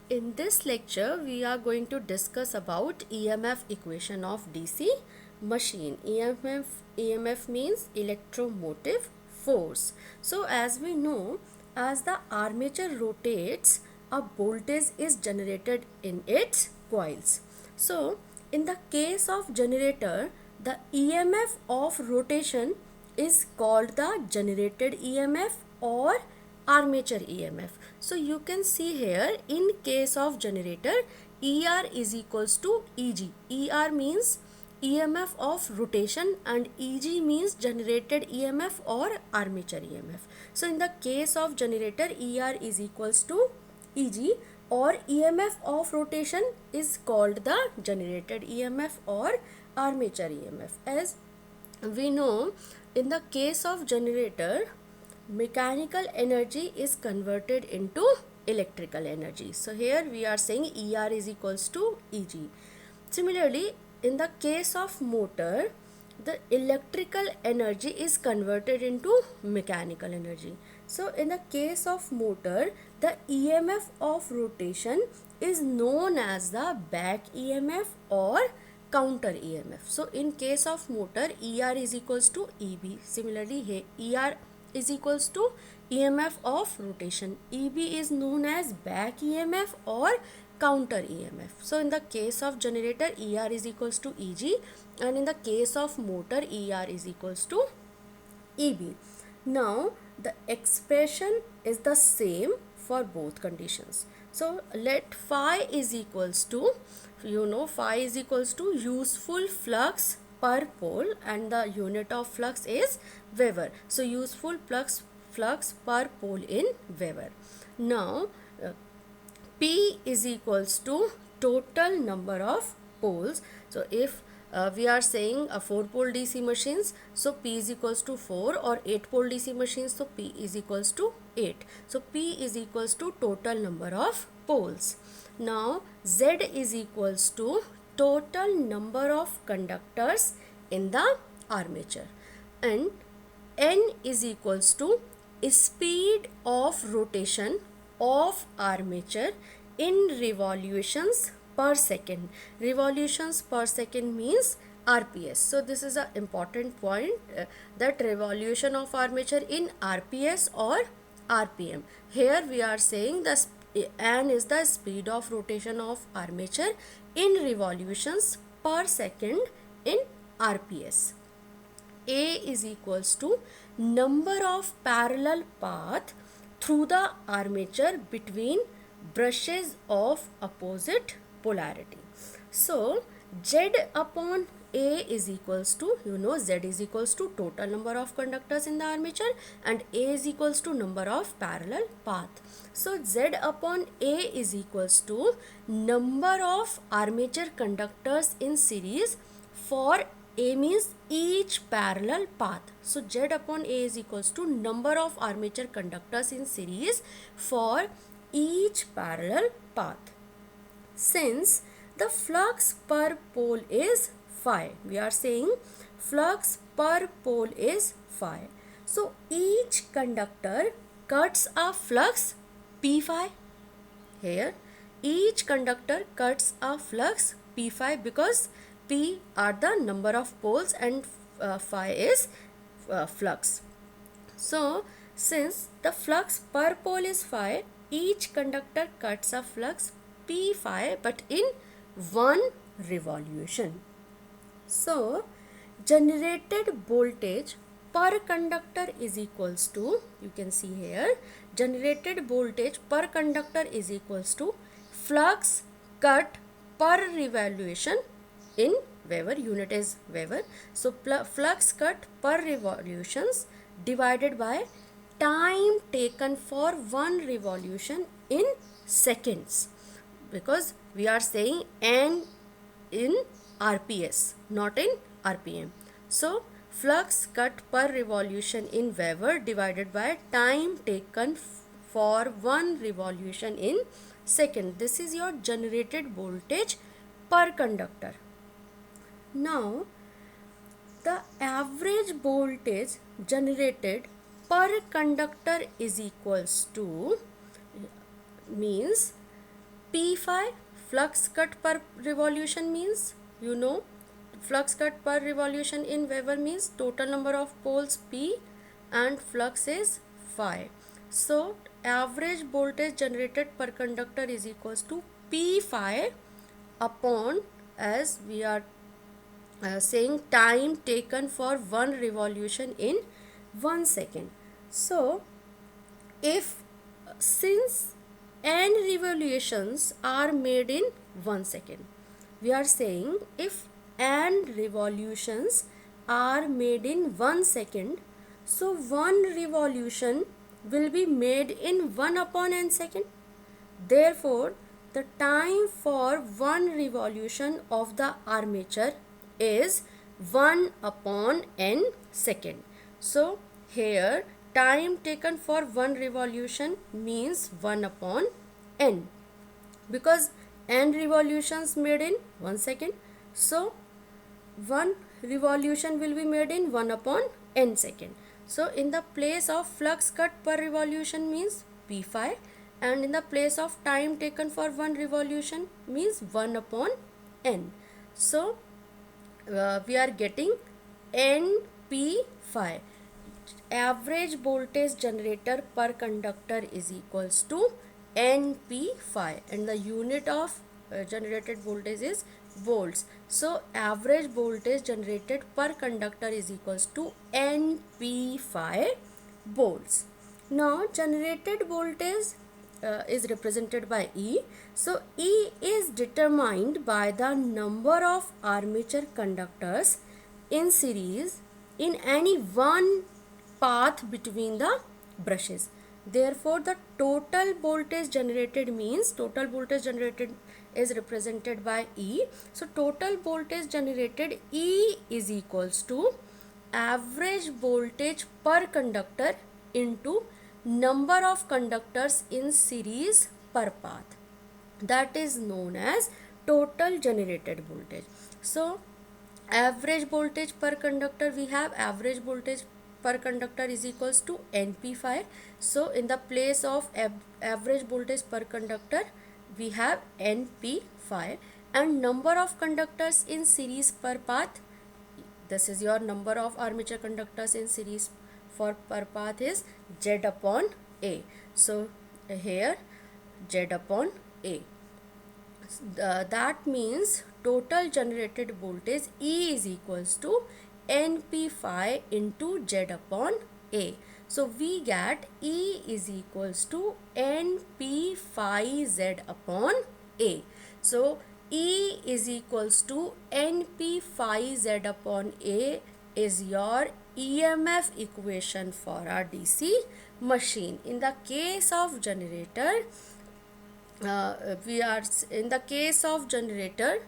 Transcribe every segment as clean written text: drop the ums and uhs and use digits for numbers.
In this lecture, we are going to discuss about EMF equation of DC machine. EMF means electromotive force. So as we know, as the armature rotates, a voltage is generated in its coils. So in the case of generator, the EMF of rotation is called the generated EMF or armature EMF. So you can see here, in case of generator, ER is equals to EG. ER means EMF of rotation and EG means generated EMF or armature EMF. So in the case of generator, ER is equals to EG or EMF of rotation is called the generated EMF or armature EMF. As we know, in the case of generator, mechanical energy is converted into electrical energy. So here we are saying ER is equals to EG. Similarly, in the case of motor, the electrical energy is converted into mechanical energy. So in the case of motor, the EMF of rotation is known as the back EMF or counter EMF. So in case of motor, ER is equals to EB. Similarly, here ER is equals to EMF of rotation. EB is known as back EMF or counter EMF. So in the case of generator, ER is equals to EG, and in the case of motor, ER is equals to EB. Now the expression is the same for both conditions. So let phi is equals to, phi is equals to useful flux per pole, and the unit of flux is Weber. So useful flux per pole in Weber. Now P is equals to total number of poles. So if we are saying a 4-pole DC machines, so P is equals to 4, or 8-pole DC machines, so P is equals to 8. So P is equals to total number of poles. Now Z is equals to total number of conductors in the armature, and N is equals to speed of rotation of armature in revolutions per second. Revolutions per second means RPS. So this is an important point, that revolution of armature in RPS or RPM. Here we are saying the N is the speed of rotation of armature in revolutions per second in RPS. A is equals to number of parallel path through the armature between brushes of opposite polarity. So Z upon A is equals to, Z is equals to total number of conductors in the armature, and A is equals to number of parallel path. So Z upon A is equals to number of armature conductors in series for A means each parallel path. So Z upon A is equals to number of armature conductors in series for each parallel path. Since the flux per pole is phi, we are saying flux per pole is phi. So each conductor cuts a flux P phi. Here each conductor cuts a flux P phi, because P are the number of poles and phi is flux. So since the flux per pole is phi, each conductor cuts a flux P phi, but in one revolution. So generated voltage per conductor is equals to, you can see here, generated voltage per conductor is equals to flux cut per revolution in Weber. Unit is Weber. So flux cut per revolutions divided by time taken for one revolution in seconds, because we are saying N in RPS, not in RPM. So flux cut per revolution in Weber divided by time taken for one revolution in second. This is your generated voltage per conductor. Now the average voltage generated per conductor is equals to, means P phi, flux cut per revolution means, you know, flux cut per revolution in Weber means total number of poles P and flux is phi. So average voltage generated per conductor is equals to P phi upon, as we are saying, time taken for one revolution in 1 second. So if, since n revolutions are made in 1 second, we are saying if n revolutions are made in 1 second, so one revolution will be made in 1 upon n second. Therefore the time for one revolution of the armature is 1 upon n second. So here time taken for one revolution means 1 upon n, because n revolutions made in 1 second, so one revolution will be made in 1 upon n second. So in the place of flux cut per revolution means P phi, and in the place of time taken for one revolution means 1 upon n. So we are getting NP phi. Average voltage generator per conductor is equals to NP phi, and the unit of generated voltage is volts. So average voltage generated per conductor is equals to NP phi volts. Now generated voltage is represented by E. So E is determined by the number of armature conductors in series in any one path between the brushes. Therefore the total voltage generated means, total voltage generated is represented by E. So total voltage generated, E is equals to average voltage per conductor into number of conductors in series per path. That is known as total generated voltage. So average voltage per conductor, we have average voltage per conductor is equals to NP phi. So in the place of average voltage per conductor we have NP phi, and number of conductors in series per path, this is your number of armature conductors in series for per path is Z upon A. So here Z upon A. That means total generated voltage E is equals to NP phi into Z upon A. So we get E is equals to NP phi Z upon A. So E is equals to NP phi Z upon A is your EMF equation for our DC machine. In the case of generator, in the case of generator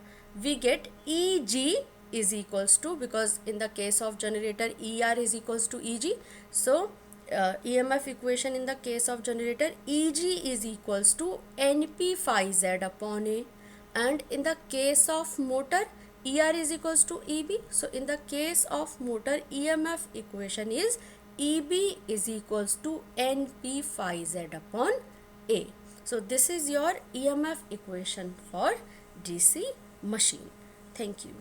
we get EG is equals to, because in the case of generator ER is equals to EG. So EMF equation in the case of generator, EG is equals to NP phi Z upon A, and in the case of motor ER is equals to EB. So in the case of motor, EMF equation is EB is equals to NP phi Z upon A. So this is your EMF equation for DC machine. Thank you.